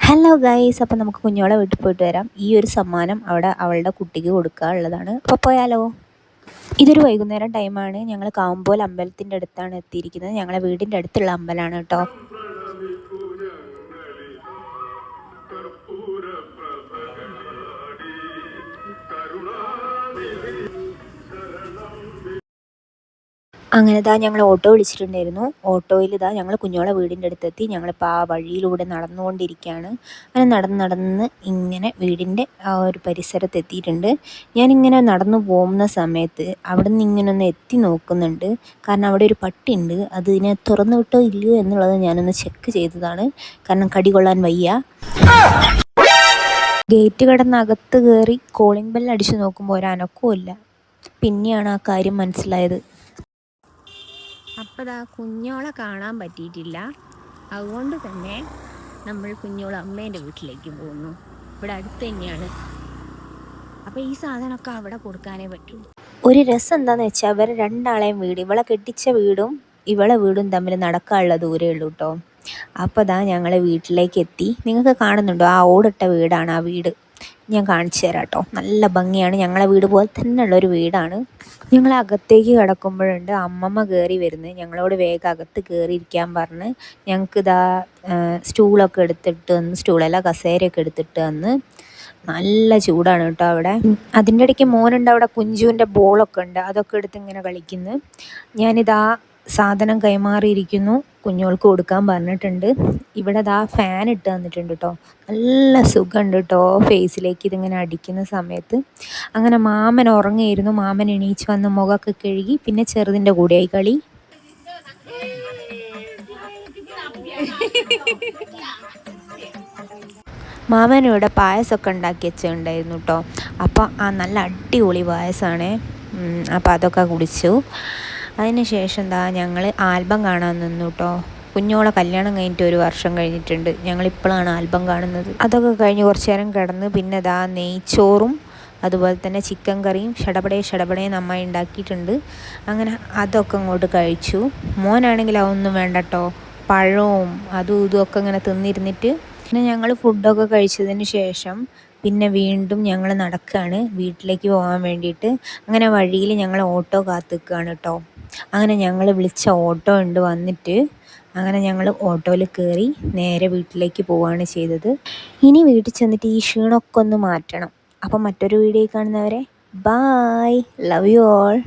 Hello guys, അപ്പോൾ നമുക്ക് കുഞ്ഞോളെ വീട്ടിൽ പോയിട്ട് വരാം. ഈ ഒരു സമ്മാനം അവിടെ അവളുടെ കുട്ടിക്ക് കൊടുക്കാനുള്ളതാണ്. അപ്പോൾ പോയാലോ? ഇതൊരു വൈകുന്നേരം ടൈമാണ്. ഞങ്ങൾ കാവുമ്പോൾ അമ്പലത്തിൻ്റെ അടുത്താണ് എത്തിയിരിക്കുന്നത്. ഞങ്ങളെ വീടിൻ്റെ അടുത്തുള്ള അമ്പലമാണ് കേട്ടോ. അങ്ങനെ ഞങ്ങൾ ഓട്ടോ വിളിച്ചിട്ടുണ്ടായിരുന്നു. ഓട്ടോയിൽ ഞങ്ങൾ കുഞ്ഞോളെ വീടിൻ്റെ അടുത്തെത്തി. ഞങ്ങളിപ്പോൾ ആ വഴിയിലൂടെ നടന്നുകൊണ്ടിരിക്കുകയാണ്. അങ്ങനെ നടന്ന് ഇങ്ങനെ വീടിൻ്റെ ആ ഒരു പരിസരത്ത് എത്തിയിട്ടുണ്ട്. ഞാനിങ്ങനെ നടന്നു പോകുന്ന സമയത്ത് അവിടെ നിന്ന് ഇങ്ങനെ ഒന്ന് എത്തി നോക്കുന്നുണ്ട്. കാരണം അവിടെ ഒരു പട്ടിയുണ്ട്. അതിനെ തുറന്നു വിട്ടോ ഇല്ലയോ എന്നുള്ളത് ഞാനൊന്ന് ചെക്ക് ചെയ്തതാണ്. കാരണം കടി കൊള്ളാൻ വയ്യ. ഗേറ്റ് കടന്ന് അകത്ത് കയറി കോളിംഗ് ബെൽ അടിച്ചു നോക്കുമ്പോൾ ഒരനക്കവും ഇല്ല. പിന്നെയാണ് ആ കാര്യം മനസ്സിലായത്. അപ്പോൾ കുഞ്ഞോളെ കാണാൻ പറ്റിയിട്ടില്ല. അതുകൊണ്ട് തന്നെ നമ്മൾ കുഞ്ഞോളെ അമ്മേൻ്റെ വീട്ടിലേക്ക് പോകുന്നു. ഇവിടെ അടുത്ത് തന്നെയാണ്. അപ്പോൾ ഈ സാധനമൊക്കെ അവിടെ കൊടുക്കാനേ പറ്റൂ. ഒരു രസം എന്താണെന്ന് വെച്ചാൽ അവരെ രണ്ടാളെയും വീട്, ഇവളെ കെട്ടിച്ച വീടും ഇവളെ വീടും തമ്മിൽ നടക്കാനുള്ള ദൂരമേ ഉള്ളൂ കേട്ടോ. അപ്പോൾ ഞങ്ങൾ വീട്ടിലേക്ക് എത്തി. നിങ്ങൾക്ക് കാണുന്നുണ്ടോ? ആ ഓടിട്ട വീടാണ് ആ വീട്. ഞാൻ കാണിച്ചു തരാം കേട്ടോ. നല്ല ഭംഗിയാണ്. ഞങ്ങളെ വീട് പോലെ തന്നെയുള്ളൊരു വീടാണ്. ഞങ്ങൾ അകത്തേക്ക് കിടക്കുമ്പോഴുണ്ട് അമ്മമ്മ കയറി വരുന്നത്. ഞങ്ങളോട് വേഗം അകത്ത് കയറിയിരിക്കാൻ പറഞ്ഞ് ഞങ്ങൾക്ക് സ്റ്റൂളൊക്കെ എടുത്തിട്ട് വന്ന്, സ്റ്റൂളല്ല കസേരയൊക്കെ എടുത്തിട്ട് വന്ന്. നല്ല ചൂടാണ് കേട്ടോ അവിടെ. അതിൻ്റെ ഇടയ്ക്ക് മോനുണ്ട് അവിടെ, കുഞ്ചുവിൻ്റെ ബോളൊക്കെ ഉണ്ട്, അതൊക്കെ എടുത്ത് ഇങ്ങനെ കളിക്കുന്നു. ഞാനിതാ സാധനം കൈമാറിയിരിക്കുന്നു. കുഞ്ഞോൾക്ക് കൊടുക്കാൻ പറഞ്ഞിട്ടുണ്ട്. ഇവിടെ ഫാൻ ഇട്ട് തന്നിട്ടുണ്ട് കേട്ടോ. നല്ല സുഖമുണ്ട് കേട്ടോ ഫേസിലേക്ക് ഇതിങ്ങനെ അടിക്കുന്ന സമയത്ത്. അങ്ങനെ മാമൻ ഉറങ്ങിയിരുന്നു. മാമൻ എണീച്ച് വന്ന് മുഖമൊക്കെ കഴുകി. പിന്നെ ചെറുതിൻ്റെ കൂടെയായി കളി. മാമനിവിടെ പായസമൊക്കെ ഉണ്ടാക്കി വെച്ചിട്ടുണ്ടായിരുന്നു കേട്ടോ. അപ്പോൾ ആ നല്ല അടിപൊളി പായസമാണ്. അപ്പോൾ അതൊക്കെ കുടിച്ചു. അതിന് ശേഷം ഞങ്ങൾ ആൽബം കാണാൻ നിന്നു കേട്ടോ. കുഞ്ഞോളെ കല്യാണം കഴിഞ്ഞിട്ട് 1 വർഷം കഴിഞ്ഞിട്ടുണ്ട്. ഞങ്ങളിപ്പോഴാണ് ആൽബം കാണുന്നത്. അതൊക്കെ കഴിഞ്ഞ് കുറച്ച് നേരം കിടന്ന് പിന്നെ നെയ്ച്ചോറും അതുപോലെ തന്നെ ചിക്കൻ കറിയും ഷടപടേ നന്നായി ഉണ്ടാക്കിയിട്ടുണ്ട്. അങ്ങനെ അതൊക്കെ അങ്ങോട്ട് കഴിച്ചു. മോനാണെങ്കിൽ അതൊന്നും വേണ്ട കേട്ടോ. പഴവും അതും ഇതുമൊക്കെ ഇങ്ങനെ തിന്നിരുന്നിട്ട് പിന്നെ ഞങ്ങൾ ഫുഡൊക്കെ കഴിച്ചതിന് ശേഷം പിന്നെ വീണ്ടും ഞങ്ങൾ നടക്കുകയാണ് വീട്ടിലേക്ക് പോകാൻ വേണ്ടിയിട്ട്. അങ്ങനെ വഴിയിൽ ഞങ്ങൾ ഓട്ടോ കാത്തിക്കുകയാണ് കേട്ടോ. അങ്ങനെ ഞങ്ങൾ വിളിച്ച ഓട്ടോ ഉണ്ട് വന്നിട്ട്. അങ്ങനെ ഞങ്ങൾ ഓട്ടോയിൽ കയറി നേരെ വീട്ടിലേക്ക് പോവുകയാണ് ചെയ്തത്. ഇനി വീട്ടിൽ ചെന്നിട്ട് ഈ ക്ഷീണമൊക്കെ ഒന്ന് മാറ്റണം. അപ്പം മറ്റൊരു വീഡിയോ കാണുന്നവരെ ബായ്, ലവ് യു ഓൾ.